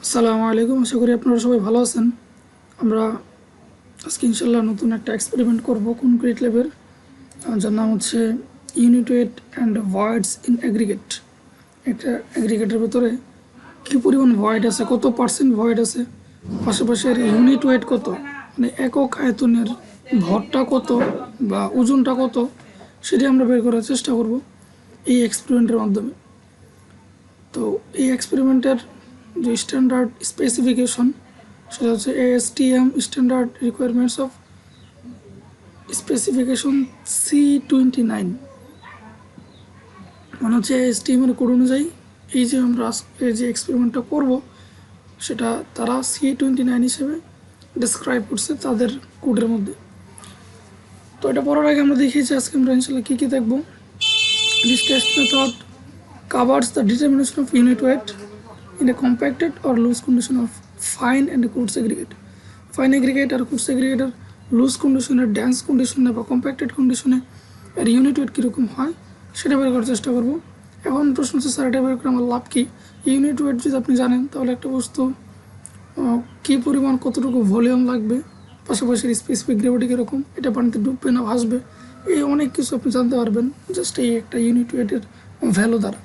আসসালামু আলাইকুম, আশা করি আপনারা সবাই ভালো আছেন। আমরা আজকে ইনশাল্লাহ নতুন একটা এক্সপেরিমেন্ট করব কনক্রিট ল্যাবের, যার নাম হচ্ছে unit weight and voids in aggregate. একটা অ্যাগ্রিগেটের ভেতরে কী পরিমাণ ভয়েড আছে, কত পার্সেন্ট ভয়েড আছে, পাশাপাশি এর ইউনিট ওয়েট কত, মানে একক আয়তনের ভরটা কত বা ওজনটা কত, সেটি আমরা বের করার চেষ্টা করব এই এক্সপেরিমেন্টের মাধ্যমে। তো এই এক্সপেরিমেন্টের যে স্ট্যান্ডার্ড স্পেসিফিকেশন সেটা হচ্ছে ASTM standard requirements of specification C29, মানে হচ্ছে ASTM এর কোড অনুযায়ী এই যে আমরা এই যে এক্সপেরিমেন্টটা করব সেটা তারা C29 হিসেবে ডিসক্রাইব করছে তাদের কোডের মধ্যে। তো এটা পড়ার আগে আমরা দেখিয়েছি আজকে আমরা ইনশাল্লাহ কী কী দেখব। This test method covers the determination of unit weight in a compacted or loose condition of fine and coarse aggregate. Fine aggregate R coarse aggregate এর লুজ কন্ডিশনে, ড্যান্স কন্ডিশনে বা কম্প্যাক্টেড কন্ডিশনে এর ইউনিট ওয়েট কীরকম হয় সেটা বের করার চেষ্টা করব। এখন প্রশ্ন হচ্ছে, স্যার এটা বের করে আমার লাভ কী? ইউনিট ওয়েট যদি আপনি জানেন তাহলে একটা বস্তু কী পরিমাণ, কতটুকু ভলিউম লাগবে, পাশাপাশি স্পেসিফিক গ্রেভিটি কীরকম, এটা পানিতে ডুববে না ভাসবে, এই অনেক কিছু আপনি জানতে পারবেন জাস্ট এই একটা ইউনিট ওয়েটের ভ্যালু দ্বারা।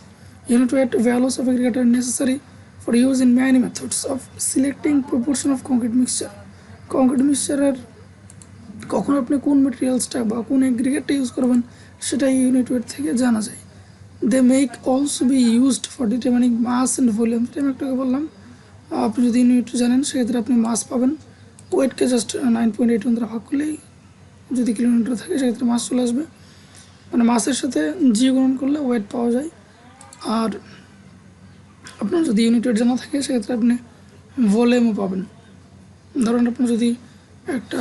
Unit weight values of aggregate are necessary for use in many methods of selecting proportion of concrete mixture. Concrete mixture কখন আপনি কোন মেটেরিয়ালসটা বা কোন এগ্রিগেটটা ইউজ করবেন সেটা ইউনিট ওয়েট থেকে জানা যায়। They make also be used for determining mass and volume. এটা আমি একটু বললাম, আপনি যদি ইউনিট জানেন সেক্ষেত্রে আপনি মাস পাবেন। ওয়েটকে জাস্ট 9.81 দ্বারা ভাগ করলেই যদি কিলোমিটার থাকে সেক্ষেত্রে মাস চলে আসবে, মানে মাসের সাথে জি গুণন করলে ওয়েট পাওয়া যায়। আর আপনার যদি ইউনিট ওয়েট জানা থাকে সেক্ষেত্রে আপনি ভলিউমও পাবেন। ধরুন আপনি যদি একটা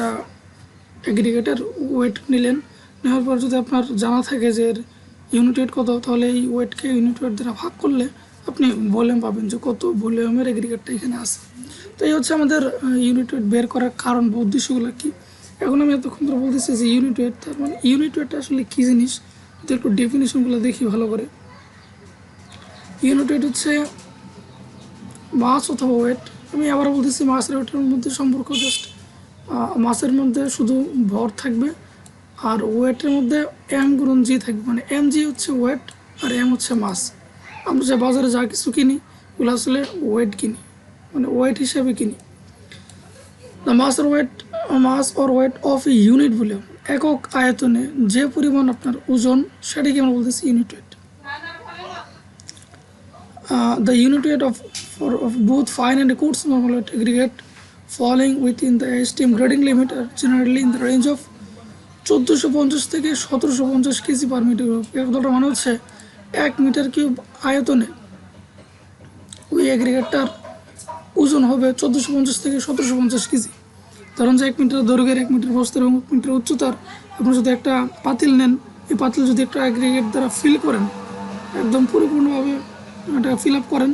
এগ্রিগেটের ওয়েট নিলেন, নেওয়ার পর যদি আপনার জানা থাকে যে এর ইউনিট ওয়েট কত, তাহলে এই ওয়েটকে ইউনিট ওয়েট দ্বারা ভাগ করলে আপনি ভলিউম পাবেন যে কত ভলিউমের এগ্রিগেটটা এখানে আছে। তো এই হচ্ছে আমাদের ইউনিট ওয়েট বের করার কারণ বা উদ্দেশ্যগুলো কী। এখন আমি এতক্ষণ ধরে বলতেছি যে ইউনিট ওয়েট, তার মানে ইউনিট ওয়েটটা আসলে কী জিনিস, যদি একটু ডেফিনেশনগুলো দেখি ভালো করে। ইউনিট ওয়েট হচ্ছে মাস অথবা ওয়েট। আমি আবার বলতেছি মাসের ওয়েটের মধ্যে সম্পর্ক জাস্ট মাসের মধ্যে শুধু ভর থাকবে আর ওয়েটের মধ্যে এম গুণন জি থাকবে, মানে এম জি হচ্ছে ওয়েট আর এম হচ্ছে মাস। আমরা যে বাজারে যা কিছু কিনি ওগুলো আসলে ওয়েট কিনি, মানে ওয়েট হিসাবে কিনি। The mass or weight of a unit volume, একক আয়তনে যে পরিমাণ আপনার ওজন সেটাকে আমরা বলতেছি unit weight. The unit weight of both fine and coarse normal weight aggregate falling within the ASTM grading limit are generally in the range of 1450 থেকে 1750 কেজি পার মিটার কিউব। এর কথাটা মানে হচ্ছে 1 মিটার কিউব আয়তনে ওই অ্যাগ্রিগেটটার ওজন হবে 1450 থেকে 1750 কেজি। ধরুন যে 1 মিটার দৈর্ঘ্যের, 1 মিটার প্রস্থের এবং 1 মিটার উচ্চতার আপনি যদি একটা পাতিল নেন, এই পাতিল যদি একটা অ্যাগ্রিগেট দ্বারা ফিল করেন, একদম পরিপূর্ণভাবে এটা ফিল আপ করেন,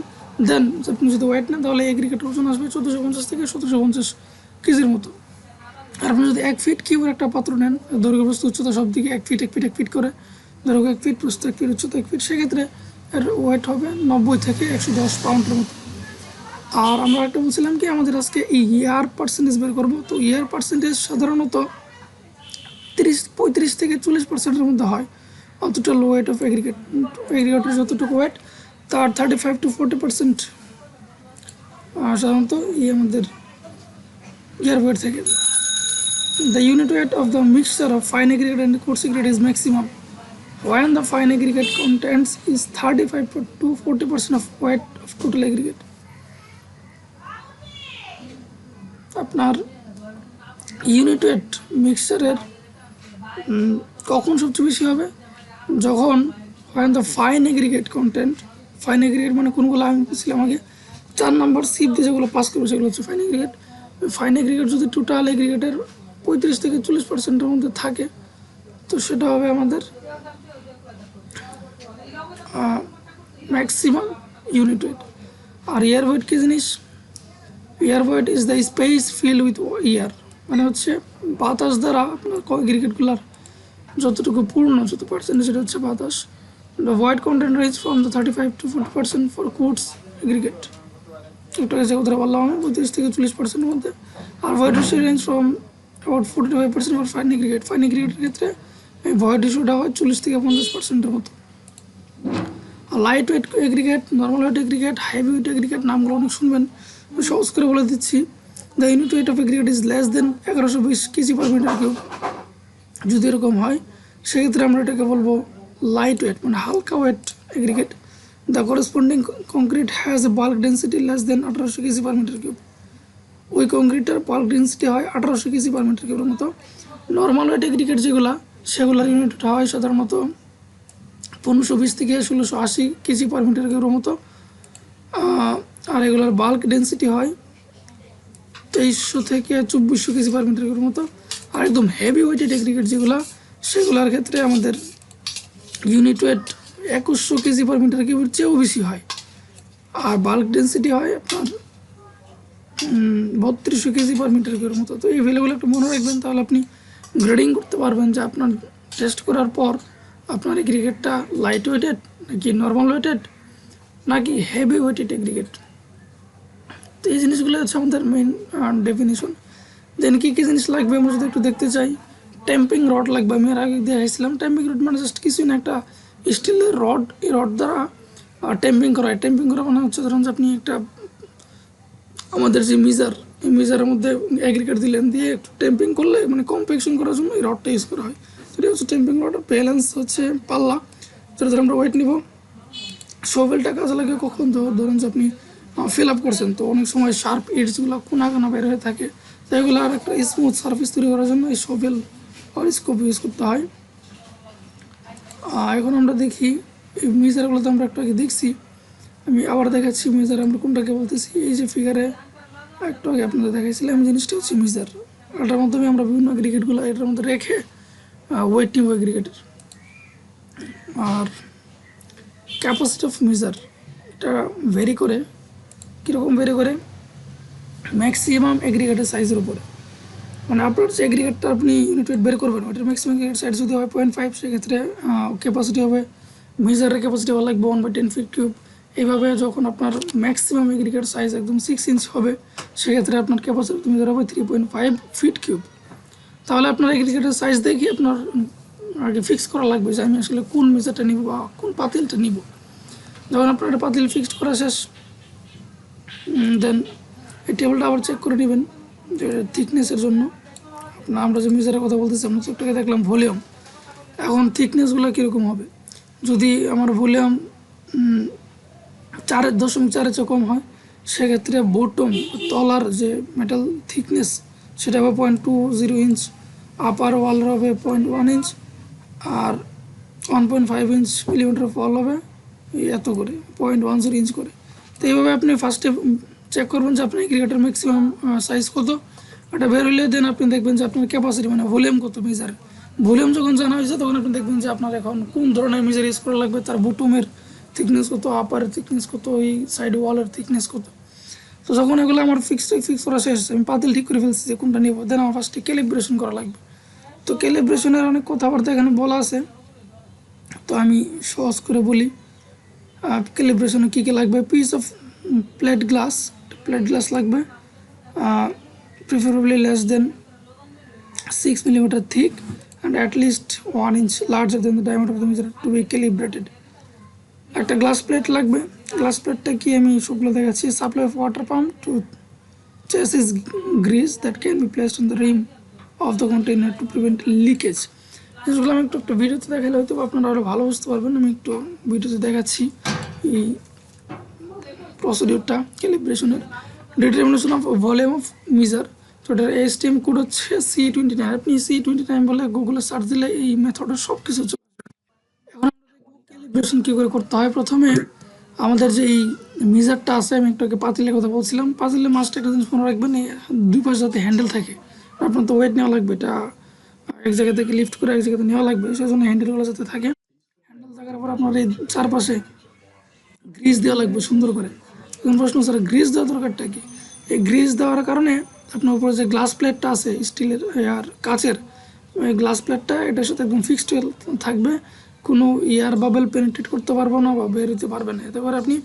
দেন আপনি যদি ওয়েট নেন তাহলে এগ্রিগেটের ওজন আসবে 1450 থেকে 1750 কেজির মতো। আর আপনি যদি 1 ফিট কিউবের একটা পাত্র নেন, দৈর্ঘ্য প্রস্থ উচ্চতা সব দিকে 1 ফিট 1 ফিট 1 ফিট করে, দৈর্ঘ্য 1 ফিট, প্রস্থ 1 ফিট, উচ্চতা 1 ফিট, সেক্ষেত্রে এর ওয়েট হবে 90 থেকে 110 পাউন্ডের মতো। আর আমরা একটা বলছিলাম কি আমাদের আজকে এই ইয়ার পার্সেন্টেজ বের করবো। তো ইয়ার পার্সেন্টেজ সাধারণত 35 থেকে 40%-এর মধ্যে হয় অন টোটাল ওয়েট অফ এগ্রিগেটের যতটুকু ওয়েট তার 35 to 40% সাধারণত আমাদের ইয়ার ওয়েট থেকে। The unit weight of the mixture of fine aggregate and course aggregate is maximum when the fine aggregate contents is 35 to 40% of weight of total aggregate. আপনার unit wait মিক্সচারের কখন সবচেয়ে বেশি হবে? যখন when the fine aggregate content, fine aggregate মানে কোনগুলো আমি বলছিলাম আগে 4 নম্বর সিপ দিয়ে যেগুলো পাস করবে সেগুলো হচ্ছে ফাইন এগ্রিগেট। ফাইন এগ্রিগেট যদি টোটাল এগ্রিগেটের 35 থেকে 40%-এর মধ্যে থাকে তো সেটা হবে আমাদের ম্যাক্সিমাম ইউনিট ওয়েট। আর এয়ার ওয়েট কী জিনিস? Air weight is the space fill with air, মানে হচ্ছে বাতাস দ্বারা আপনার এগ্রিগেটগুলোর যতটুকু পূর্ণ, যত পার্সেন্টেজ সেটা হচ্ছে বাতাস। The void content range from the 35 to 40% for coarse aggregate. একটা কাছে কথা বললাম আমি 35 থেকে 40% মধ্যে। আর void ratio range from about 45% for fine aggregate. Fine এগ্রিগেটের ক্ষেত্রে এই ভয়েড রেশিওটা হয় 40 থেকে 50%-এর মতো। Light weight aggregate, normal weight aggregate, heavy weight aggregate নামগুলো অনেক শুনবেন, সহজ করে বলে দিচ্ছি। The unit weight of aggregate is less than 1120 kg per metre cube. যদি এরকম হয় সেক্ষেত্রে আমরা এটাকে বলবো লাইট ওয়েট, মানে হালকা weight aggregate. The corresponding concrete has a bulk density less than 1800 KG per metre cube. ওই কংক্রিটের বাল্ক ডেন্সিটি হয় 1800 কেজি পার মিটার কিউবের মতো। নর্মাল ওয়েট এগ্রিগেট যেগুলো, সেগুলোর ইউনিটটা হয় সাধারণত 1520 থেকে 1680 কেজি পার মিটার কিউবের মতো। আর এগুলোর বাল্ক ডেন্সিটি হয় 2300 থেকে 2400 কেজি পার মিটার কিউবের মতো। আর একদম হেভি ওয়েটেড এগ্রিগেট যেগুলো, সেগুলোর ক্ষেত্রে আমাদের unit weight 2100 KG per metre কিউবের চেয়েও বেশি হয়। আর বাল্ক ডেন্সিটি হয় আপনার 3200 কেজি পার মিটার কিউবের মতো। তো এই ভ্যালুগুলো একটু মনে রাখবেন, তাহলে আপনি গ্রেডিং করতে পারবেন যে আপনার টেস্ট করার পর আপনার এগ্রিগেটটা লাইট ওয়েটেড নাকি নর্মাল ওয়েটেড নাকি হেভি ওয়েটেড এগ্রিগেট। তো এই জিনিসগুলো হচ্ছে আমাদের মেইন ডেফিনিশন। দেন কী কী জিনিস লাগবে আমরা যদি একটু দেখতে চাই, ট্যাম্পিং রড লাগবে। আমি এর আগে দেখাইছিলাম ট্যাম্পিং রড মানে জাস্ট কিছুই না, একটা স্টিলের রড। এই রড দ্বারা ট্যাম্পিং করা হয়। ট্যাম্পিং করা মানে হচ্ছে ধরুন যে আপনি একটা আমাদের যে মিজার, এই মিজারের মধ্যে এগ্রিগেট দিলেন, দিয়ে একটু ট্যাম্পিং করলে মানে কম্প্যাকশন করার জন্য এই রডটা ইউজ করা হয়। সেটা হচ্ছে ট্যাম্পিং রড। ব্যালেন্স হচ্ছে পাল্লা, যেটা আমরা ওয়েট নিব। শোভেলটা কাজে লাগে কখন, ধরুন যে আপনি ফিল আপ করছেন, তো অনেক সময় শার্প এডসগুলো কোনা কোনা বের হয়ে থাকে, তো এগুলো আর একটা স্মুথ সার্ফেস তৈরি করার জন্য এই শোভেল আর স্কোপ ইউজ করতে হয়। এখন আমরা দেখি এই মিজারগুলোতে আমরা একটু আগে দেখছি, আমি আবার দেখাচ্ছি মিজার আমরা কোনটাকে বলতেছি। এই যে ফিগারে একটু আগে আপনাদের দেখাইছিলাম, এই জিনিসটা হচ্ছে মিজার। এটার মাধ্যমে আমরা বিভিন্ন ক্রিকেটগুলো এটার মধ্যে রেখে ওয়েট নিব ক্রিকেটের। আর ক্যাপাসিটি অফ মিজার এটা ভেরি করে, কীরকম ভেরি করে, ম্যাক্সিমাম এগ্রিগেটের সাইজের উপরে। মানে আপনার যে এগ্রিগেটটা আপনি ইউনিট ওয়েট বের করবেন, ওইটার ম্যাক্সিমাম এগ্রিগেট সাইজ যদি হয় 0.5, সেক্ষেত্রে ক্যাপাসিটি হবে, মিজারের ক্যাপাসিটি হওয়া লাগবে 1/10 ফিট কিউব। এইভাবে যখন আপনার ম্যাক্সিমাম এগ্রিগেট সাইজ একদম 6 ইঞ্চ হবে, সেক্ষেত্রে আপনার ক্যাপাসিটি মিজার হবে 3.5 ফিট কিউব। তাহলে আপনার এগ্রিগেটের সাইজ দেখে আপনার আগে ফিক্স করা লাগবে যে আমি আসলে কোন মিজারটা নিব বা কোন পাতিলটা নিব। যখন আপনার একটা পাতিল ফিক্সড করা শেষ, দেন এই টেবিলটা আবার চেক করে নেবেন যে থিকনেসের জন্য। আমরা যে মিজারের কথা বলতেছি, আমরা চোখটাকে দেখলাম ভলিউম। এখন থিকনেসগুলো কীরকম হবে, যদি আমার ভলিউম 4.4 চেয়ে কম হয়, সেক্ষেত্রে বটম তলার যে মেটাল থিকনেস সেটা হবে 0.20 ইঞ্চ, আপার ওয়াল হবে 0.1 ইঞ্চ, আর 1.5 ইঞ্চ মিলিমিটার ফল হবে এত করে 0.10 ইঞ্চ করে। তো এইভাবে আপনি ফার্স্টে চেক করবেন যে আপনার ক্রিকেটের ম্যাক্সিমাম সাইজ কত। এটা বের হলে দেন আপনি দেখবেন যে আপনার ক্যাপাসিটি মানে ভলিউম কত মিজার। ভলিউম যখন জানা হয়েছে তখন আপনি দেখবেন যে আপনার এখন কোন ধরনের মিজার ইউজ করা লাগবে, তার বটমের থিকনেস কত, আপারের থিকনেস কত, এই সাইড ওয়ালের থিকনেস কত। তো যখন এগুলো আমার ফিক্স করা শেষ, আমি পাতিল ঠিক করে ফেলছি যে কোনটা নেব, দেন আমার ফার্স্টে ক্যালিব্রেশন করা লাগবে। তো ক্যালিব্রেশনের অনেক কথাবার্তা এখানে বলা আছে, তো আমি সহজ করে বলি। ক্যালিব্রেশনে কী কী লাগবে, পিস অফ প্লেট গ্লাস লাগবে, preferably less than 6 millimeter thick and at least 1 inch larger than the diameter of the measure to be calibrated. একটা গ্লাস প্লেট লাগবে। গ্লাস প্লেটটা কি আমি সবগুলো দেখাচ্ছি। Supply of water pump to chassis grease that can be placed on the rim of the container to prevent leakage. জিনিসগুলো আমি একটু ভিডিওতে দেখালে হয়তো আপনারা আরও ভালো বুঝতে পারবেন। আমি একটু ভিডিওতে দেখাচ্ছি এই প্রসিডিউরটা ক্যালিব্রেশনের। Determination of volume of measure, তো এটার এসটিএম কোড হচ্ছে C29। আপনি C29 বলে গুগলে সার্চ দিলে এই মেথডের সব কিছু চলে আসবে। এখন আমরা দেখব ক্যালিব্রেশন কী করে করতে হয়। প্রথমে আমাদের যে এই মিজারটা আছে, আমি একটু আগে পাতিলের কথা বলছিলাম, পাতিলে মাছটা একটা জিনিস মনে রাখবেন, এই দুই পাশে যাতে হ্যান্ডেল থাকে। আপনার তো ওয়েট নেওয়া লাগবে, এটা এক জায়গা থেকে লিফট করে এক জায়গাতে নেওয়া লাগবে, সেই জন্য হ্যান্ডেলগুলো যাতে থাকে। হ্যান্ডেল থাকার পর আপনার এই চারপাশে গ্রিজ দেওয়া লাগবে সুন্দর করে। এখন প্রশ্ন, স্যার গ্রিজ দেওয়ার দরকারটা কি? এই গ্রিজ দেওয়ার কারণে আপনার উপরে যে গ্লাস প্লেটটা আছে স্টিলের আর কাচের, ওই গ্লাস প্লেটটা এটার সাথে একদম ফিক্সড থাকবে, কোনো এয়ার বাবেল পেনিট্রেট করতে পারবো না বা বের হতে পারবে না। এতে করে আপনি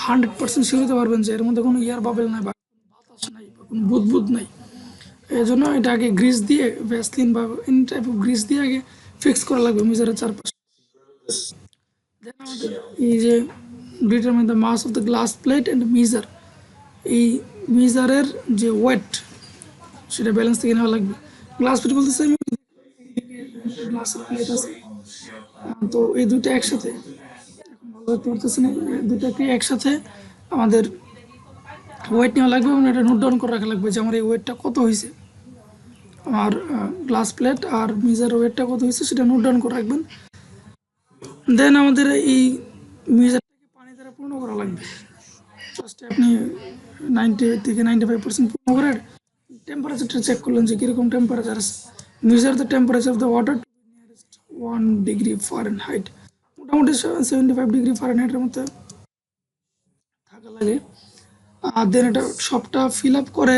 100% শিওর হতে পারবেন যে এর মধ্যে কোনো এয়ার বাবেল নাই বা বাতাস নাই বা কোনো বুদবুদ নাই। এই জন্য এটা আগে গ্রিস দিয়ে, ভ্যাসলিন বা এনি টাইপ অফ গ্রিস দিয়ে আগে ফিক্স করা লাগবে মিজারের চারপাশে। Then আমাদের এই যে determine the mass of the glass plate and measure, এই মিজারের যে ওয়েট সেটা ব্যালেন্স থেকে নেওয়া লাগবে। গ্লাস প্লেট বলতেছে গ্লাসের প্লেট আছে, তো এই দুটো একসাথে, এখন ভালো দেখতে পারতেছেন, এই দুটাকে একসাথে আমাদের ওয়েট নেওয়া লাগবে এবং এটা নোট ডাউন করে রাখা লাগবে যে আমার এই ওয়েটটা কত হয়েছে, আমার গ্লাস প্লেট আর মিজার ওয়েটটা কত হয়েছে সেটা নোট ডাউন করে রাখবেন। দেন আমাদের এই মিজারটাকে পানি দ্বারা পূর্ণ করা লাগবে। ফার্স্টে আপনি 90 থেকে 95% পূর্ণ করে টেম্পারেচারটা চেক করলেন যে কীরকম টেম্পারেচার আছে। Measure the temperature of the water 1 degree Fahrenheit, মোটামুটি 75 ডিগ্রি ফারেনহাইটের মধ্যে থাকা লাগে। আর দেন এটা সবটা ফিল আপ করে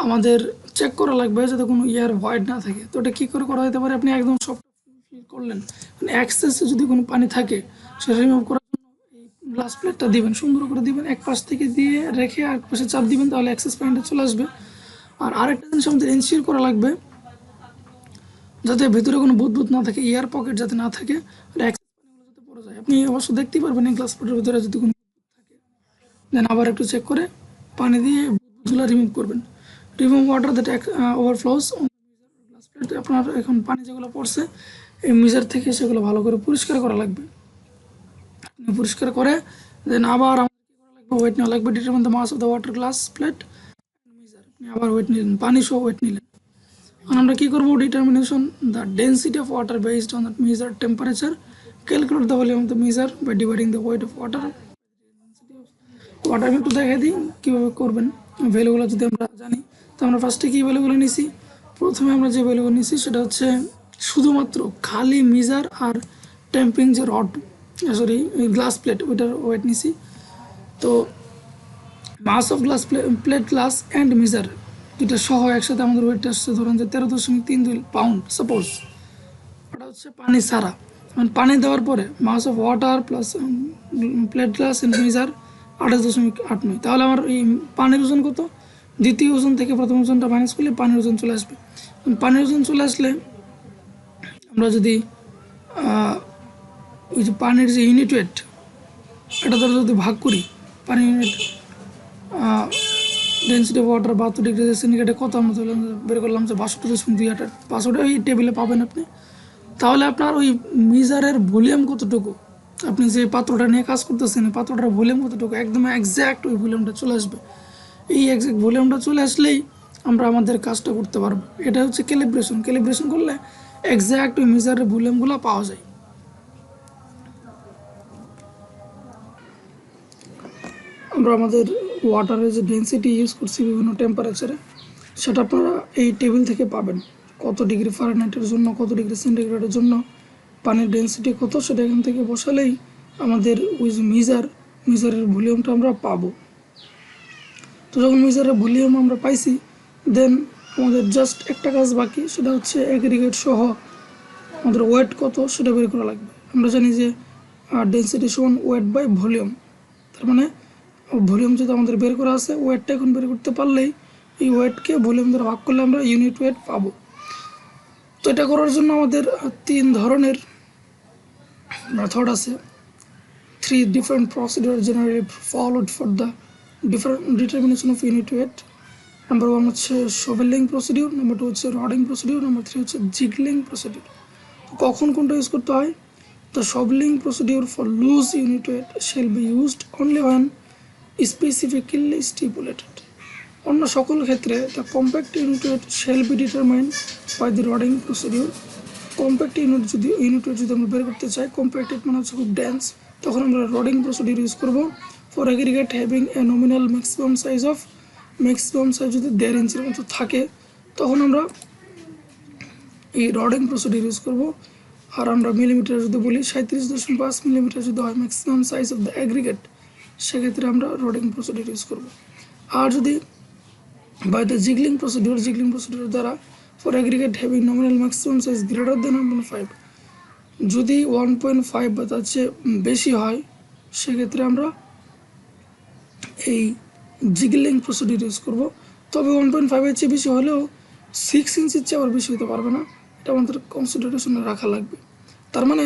আমাদের চেক করা লাগবে যাতে কোনো এয়ার ভয়েড না থাকে। তো এটা কী করে করা যেতে পারে, আপনি একদম সবটা ফিল করলেন, মানে এক্সেসে যদি কোনো পানি থাকে সেটা রিমুভ করার জন্য এই গ্লাস প্লেটটা দিবেন, সুন্দর করে দিবেন, এক পাশ থেকে দিয়ে রেখে আর পাশে চাপ দিবেন, তাহলে এক্সেস পানিটা চলে আসবে। আর আরেকটা জিনিস আমাদের এনশিওর করা লাগবে যাতে ভেতরে কোনো বুদবুদ না থাকে, এয়ার পকেট যাতে না থাকে, আর এক্সেস পানিগুলো যাতে পড়ে যায়। আপনি অবশ্য দেখতেই পারবেন এই গ্লাস প্লেটের ভিতরে যদি কোনো বুদবুদ থাকে, দেন আবার একটু চেক করে পানি দিয়ে বুদবুদগুলো রিমুভ করবেন। Remove water that overflows on glass plate, আপনার এখন পানি যেগুলো পড়ছে এই মিজার থেকে সেগুলো ভালো করে পরিষ্কার করা লাগবে। পরিষ্কার করে দেন আবার আমাদের কী করা লাগবে, ওয়েট নেওয়া লাগবে। Determine the mass of the water glass plate measure, আপনি আবার ওয়েট নিলেন, পানি সহ ওয়েট নিলেন। এখন আমরা কী করবো, determination the density of water based on the measure temperature, calculate the volume of the measure by dividing the weight of water. Water আমি একটু দেখাই দিই কীভাবে করবেন। ভ্যালুগুলো যদি আমরা জানি, তো আমরা ফার্স্টে কী ভ্যালুগুলো নিছি, প্রথমে আমরা যে ভ্যালুগুলো নিছি সেটা হচ্ছে শুধুমাত্র খালি মিজার আর ট্যাম্পিং যে রড, সরি গ্লাস প্লেট, ওইটার ওয়েট নিছি। তো mass of glass plate glass and measure দুইটা সহ একসাথে আমাদের ওয়েটটা আসছে ধরেন যে 13.32 পাউন্ড সাপোজ। ওটা হচ্ছে পানি ছাড়া, মানে পানি দেওয়ার পরে mass of water plus plate glass and measure 28.89। তাহলে আমার এই পানির ওজন কত, দ্বিতীয় ওজন থেকে প্রথম ওজনটা মাইনাস করলে পানির ওজন চলে আসবে। পানির ওজন চলে আসলে আমরা যদি ওই যে পানির যে ইউনিট ওয়েট এটা দ্বারা যদি ভাগ করি, পানি unit density of water 72 degree সেন্টিগ্রেডে কত আমরা বের করলাম যে 62.28, পাসওয়ার্ড এই টেবিলে পাবেন আপনি। তাহলে আপনার ওই মিজারের ভলিউম কতটুকু, আপনি যে পাত্রটা নিয়ে কাজ করতেছেন এই পাত্রটার ভলিউম কতটুকু, একদম একজ্যাক্ট ওই ভলিউমটা চলে আসবে। এই একজ্যাক্ট ভলিউমটা চলে আসলেই আমরা আমাদের কাজটা করতে পারবো। এটা হচ্ছে ক্যালিব্রেশন। ক্যালিব্রেশন করলে একজ্যাক্ট ওই মিজারের ভলিউমগুলো পাওয়া যায়। আমরা আমাদের ওয়াটারের যে ডেন্সিটি ইউজ করছি বিভিন্ন টেম্পারেচারে, সেটা আপনারা এই টেবিল থেকে পাবেন। কত ডিগ্রি ফারেনহাইটের জন্য, কত ডিগ্রি সেন্টিগ্রেডের জন্য পানির ডেন্সিটি কত, সেটা এখান থেকে বসালেই আমাদের ওই যে মিজারের ভলিউমটা আমরা পাবো। তো যখন মিজারের ভলিউম আমরা পাইছি, দেন আমাদের জাস্ট একটা কাজ বাকি, সেটা হচ্ছে এগ্রিগেট সহ আমাদের ওয়েট কত সেটা বের করা লাগবে। আমরা জানি যে ডেন্সিটি সমান ওয়েট বাই ভলিউম, তার মানে ভলিউম যদি আমাদের বের করা আছে, ওয়েটটা এখন বের করতে পারলেই এই ওয়েটকে ভলিউম দ্বারা ভাগ করলে আমরা ইউনিট ওয়েট পাবো। তো এটা করার জন্য আমাদের 3 ধরনের মেথড আছে। 3 different procedures generally followed for the different determination of unit weight. Number 1 হচ্ছে শোভেলিং প্রসিডিউর, নাম্বার 2 হচ্ছে রডিং প্রসিডিউর, নাম্বার 3 হচ্ছে জিগলিং প্রসিডিউর। কখন কোনটা ইউজ করতে হয়? The shoveling procedure for loose unit weight shall be used only when specifically stipulated. অন্য সকল ক্ষেত্রে the compact unit weight shall be determined by the rodding procedure. Compact unit যদি আমরা বের করতে চাই, কম্প্যাক্টেড মানে হচ্ছে খুব ডেন্স, তখন আমরা রডিং প্রসিডিউর ইউজ করবো। For aggregate having a nominal maximum size যদি 1.5 ইঞ্চির মতো থাকে, তখন আমরা এই রডিং প্রসিডিউর ইউজ করবো। আর আমরা মিলিমিটার যদি বলি 37.5 মিলিমিটার যদি হয় maximum size of the aggregate, সেক্ষেত্রে আমরা রডিং প্রসিডিউর ইউজ করবো। আর যদি বাই দ্য জিগলিং প্রসিডিউর দ্বারা for aggregate having nominal maximum size greater than 1.5, যদি 1.5 বা তার চেয়ে বেশি হয় সেক্ষেত্রে আমরা এই জিগলিং প্রসিডিউর ইউজ করবো। তবে 1.5-এর চেয়ে বেশি হলেও 6 ইঞ্চির চেয়ে আবার বেশি হতে পারবে না, এটা আমাদের কনসিডারেশনে রাখা লাগবে। তার মানে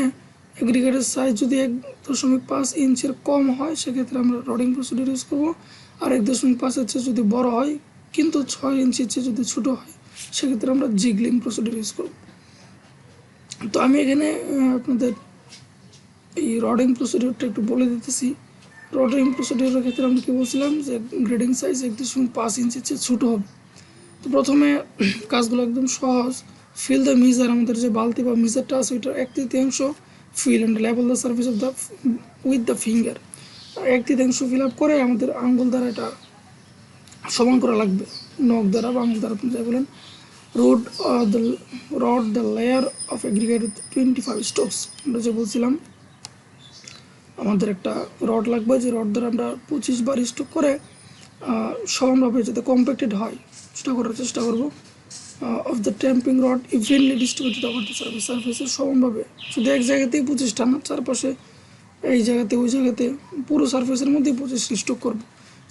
এগ্রিগেটের সাইজ যদি 1.5 ইঞ্চের কম হয় সেক্ষেত্রে আমরা রডিং প্রসিডিউর ইউজ করবো, আর 1.5-এর চেয়ে যদি বড় হয় কিন্তু 6 ইঞ্চির চেয়ে যদি ছোটো হয় সেক্ষেত্রে আমরা জিগলিং প্রসিডিউর ইউজ করব। তো আমি এখানে আপনাদের এই রডিং প্রসিডিউরটা একটু বলে দিতেছি। রডিং প্রসিডিউরের ক্ষেত্রে আমরা কী বলছিলাম যে গ্রেডিং সাইজ 1.5 ইঞ্চির চেয়ে ছোটো হবে। তো প্রথমে কাজগুলো একদম সহজ। ফিল দ্য মিজার, আমাদের যে বালতি বা মিজারটা আছে ওইটার 1/3 fill and level the surface of the with the finger. 1/3 fill up করে আমাদের আঙ্গুল দ্বারা এটা সমান করা লাগবে, নখ দ্বারা বা আঙুল দ্বারা আপনি যাই বলেন। Rod the layer of aggregate with 25 Stokes. আমরা যে বলছিলাম আমাদের একটা রড লাগবে, যে রড দ্বারা আমরা 25 বার স্টোক করে সমানভাবে যাতে কম্প্যাক্টেড হয় সেটা করার চেষ্টা করবো। Of the tamping rod evenly distributed over the সার্ফেসের সমানভাবে, শুধু এক জায়গাতেই 25টা না, চারপাশে এই জায়গাতে ওই জায়গাতে পুরো সার্ফেসের মধ্যে 25 স্টোক করবো।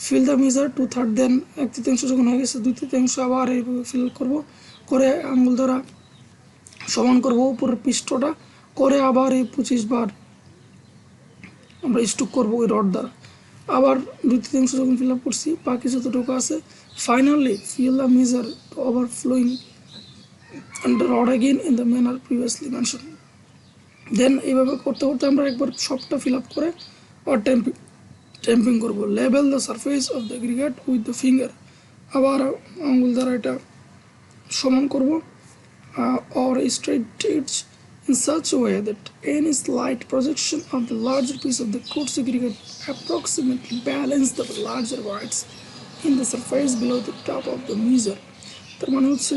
ফিল দ্য মেজার 2/3, দেন 1/3 যখন হয়ে গেছে 2/3 আবার এইভাবে ফিল করবো, করে আঙুল দ্বারা সমান করবো উপরের পৃষ্ঠটা, করে আবার এই 25 বার আমরা স্টোক করবো ওই রড দ্বারা। আবার 2/3 যখন ফিল আপ করছি বাকি যতটুকু আছে, finally fill the measure overflowing and the rod again in the manner previously mentioned. Then এইভাবে করতে করতে আমরা একবার সবটা ফিল আপ করে আর ট্যাম্পিং করবো। লেবেল the surface of the aggregate with the finger, আবার আঙুল দ্বারা এটা সমান করবো, or straight edge in such a way that any slight projection of the larger piece of the quartz aggregate approximately balance the larger voids in the surface below the top of the measure. তার মানে হচ্ছে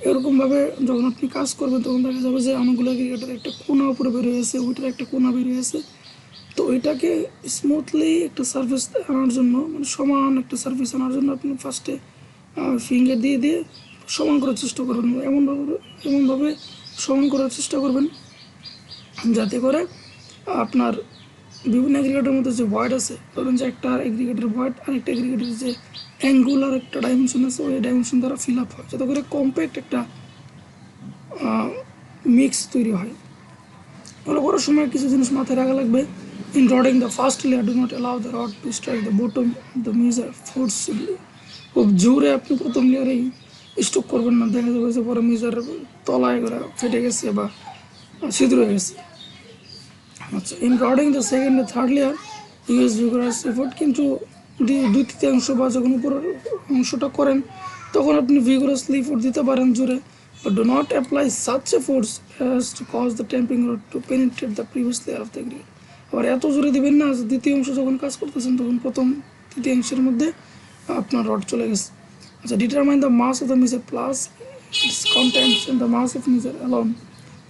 এরকমভাবে যখন আপনি কাজ করবেন তখন দেখা যাবে যে অনেকগুলো এগ্রিগেটের একটা কোনা উপরে বের হয়েছে, ওইটার একটা কোনা বের হয়েছে। তো ওইটাকে স্মুথলি একটা সার্ফেস আনার জন্য, মানে সমান একটা সার্ফেস আনার জন্য আপনি ফার্স্টে ফিঙ্গার দিয়ে দিয়ে সমান করার চেষ্টা করবেন। এমনভাবে সমান করার চেষ্টা করবেন যাতে করে আপনার বিভিন্ন এগ্রিগেটের মধ্যে যে ভয়েড আছে, ধরুন যে একটা এগ্রিগেটের ভয়েড আর একটা এগ্রিগেটের যে অ্যাঙ্গুলার একটা ডাইমেনশন আছে ওই ডাইমেনশন দ্বারা ফিল আপ হয়, যাতে করে কম্প্যাক্ট একটা মিক্স তৈরি হয়। এগুলো করার সময় কিছু জিনিস মাথায় রাখা লাগবে। In rodding the first layer do not allow the rod to strike the bottom of the measure forcibly. খুব জোরে আপনি প্রথম লেয়ারেই স্টক করবেন না, দেখা যাবে যে পরে মেজারের তলায় করে ফেটে গেছে বা ছিদ্র হয়ে গেছে। আচ্ছা, in rodding the second and third layer use vigorous effort, কিন্তু 2/3 বা যখন উপরের অংশটা করেন তখন আপনি ভিগোরাসলি এফোর্ট দিতে পারেন জোরে, but do not apply such a force as to cause the tamping rod to penetrate the previous layer of the aggregate. আবার এত জোরে দিবেন না যে দ্বিতীয় অংশ যখন কাজ করতেছেন তখন প্রথম তৃতীয়াংশের মধ্যে আপনার রড চলে গেছে। আচ্ছা, determine the mass of the measure plus its contents and the mass of measure alone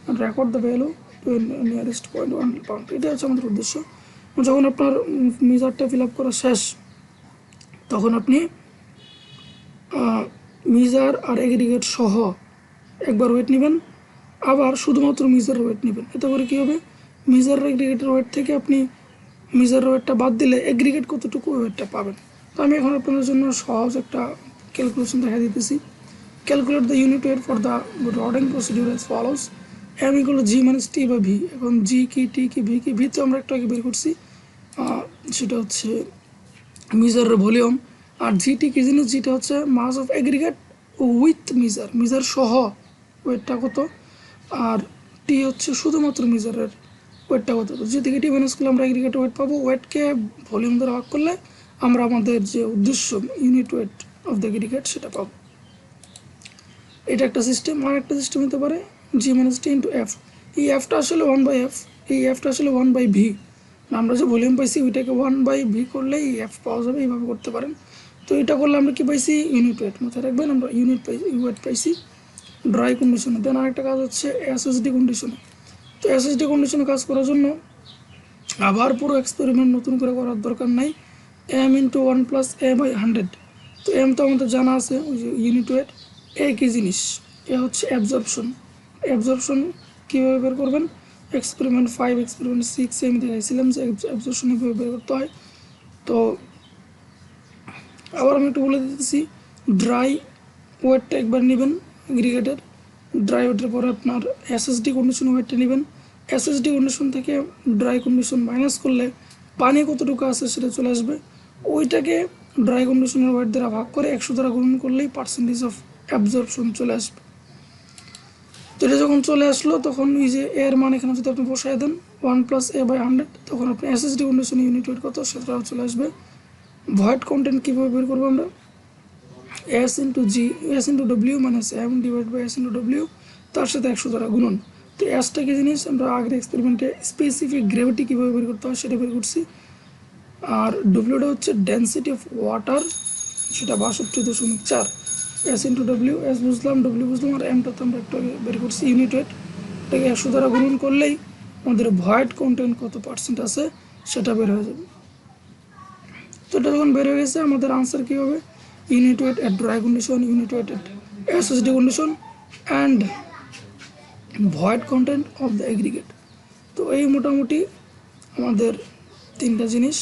and record the value to nearest point 1 pound. এটা হচ্ছে আমাদের উদ্দেশ্য। যখন আপনার মেজারটা ফিল আপ করা শেষ তখন আপনি মেজার আর এগ্রিগেট সহ একবার ওয়েট নেবেন, আবার শুধুমাত্র মেজার ওয়েট নেবেন। এতে করে কী হবে, মেজার এগ্রিগেটের ওয়েট থেকে আপনি মেজার ওয়েটটা বাদ দিলে এগ্রিগেট কতটুকু ওয়েটটা পাবেন। তো আমি এখন আপনাদের জন্য সহজ একটা ক্যালকুলেশন দেখা দিতেছি। Calculate the unit weight for the rodding procedure as follows. M equal G minus T বা ভি। এখন জি কি, টি কি, ভি কি? ভি তো আমরা একটু আগে বের করছি, সেটা হচ্ছে মেজারের ভলিউম। আর জিটি কি জিনিস? জিটা হচ্ছে mass of aggregate with measure, measure সহ ওয়েটটা কত। আর টি হচ্ছে শুধুমাত্র মেজারের ওয়েটটা কত। জি থেকে টি মাইনাস করলে আমরা এগ্রিগেট ওয়েট পাবো, ওয়েটকে ভলিউম দ্বারা ভাগ করলে আমরা আমাদের যে উদ্দেশ্য unit weight of the aggregate সেটা পাবো। এটা একটা সিস্টেম। আর একটা সিস্টেম হতে পারে জি মাইনাস টি ইন্টু এফ। এই এফটা আসলে 1/f, এই এফটা আসলে 1/v। আমরা যে ভলিউম পাইছি ওইটাকে 1/v করলে এই এফ পাওয়া যাবে, এইভাবে করতে পারেন। তো এটা করলে আমরা কি পাইছি? Unit wait. মাথায় রাখবেন আমরা ইউনিট ওয়েট পাইছি ড্রাই কন্ডিশনে। দেন আরেকটা কাজ হচ্ছে এসএসডি কন্ডিশনে। তো এসএসডি কন্ডিশনে কাজ করার জন্য আবার পুরো এক্সপেরিমেন্ট নতুন করে করার দরকার নাই। M into 1+a/100। তো এম তো আমাদের জানা আছে, ওই যে ইউনিট ওয়েট। এ কি জিনিস? এ হচ্ছে অ্যাবজর্পশন। অ্যাবজর্পশন কীভাবে বের করবেন, এক্সপেরিমেন্ট 5 এক্সপেরিমেন্ট 6 আমি দেখাইছিলাম যে অ্যাবজর্পশন কীভাবে বের করতে হয়। তো আবার আমি একটু বলে দিতেছি, ড্রাই ওয়েটটা একবার নেবেন এগ্রিগেটের, ড্রাই ওয়েটের পরে আপনার এসএসডি কন্ডিশন ওয়েটটা নেবেন। এসএসডি কন্ডিশন থেকে ড্রাই কন্ডিশন মাইনাস করলে পানি কতটুকু আছে সেটা চলে আসবে। ওইটাকে ড্রাই কন্ডিশনের ওয়েট দ্বারা ভাগ করে 100 দ্বারা গুণন করলেই পার্সেন্টেজ অফ অ্যাবজর্পশন চলে আসবে। তো এটা যখন চলে আসলো তখন এই যে এর মান এখানে যদি আপনি বসাই দেন 1+a/100, তখন আপনি এসএসডি কন্ডিশন ইউনিট ওয়েট কত সেটাও চলে আসবে। ভয়েড কন্টেন্ট কীভাবে বের করবো আমরা, S into G, S into W minus M divide by S into W, তার সাথে 100 দ্বারা গুণন। তো এসটা কি জিনিস, আমরা আগের এক্সপেরিমেন্টে স্পেসিফিক গ্র্যাভিটি কীভাবে বের করতে হয় সেটা বের করছি। আর ডব্লিউটা হচ্ছে ডেন্সিটি অফ ওয়াটার, সেটা 62.4। S ইন্টু ডব্লিউ, S বুঝলাম, ডব্লিউ বুঝলাম, আর এমটা তো আমরা একটু আগে বের করছি ইউনিট ওয়েট। এটাকে 100 দ্বারা গুণন করলেই আমাদের ভয়েড কন্টেন্ট কত পার্সেন্ট আছে সেটা বের হয়ে যাবে। তো এটা যখন বের হয়ে গেছে আমাদের আনসার কী হবে, unit wait at dry condition, unit wait at SSD condition and void content of the aggregate. তো এই মোটামুটি আমাদের 3টা জিনিস।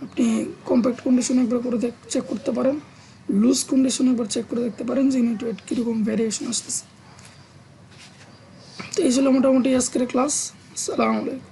আপনি কম্প্যাক্ট কন্ডিশন একবার করে চেক করতে পারেন, লুজ কন্ডিশন একবার চেক করে দেখতে পারেন যে ইউনিট ওয়েট কীরকম ভ্যারিয়েশন আসতেছে। তো এই ছিল মোটামুটি আজকের ক্লাস। আসসালামু আলাইকুম।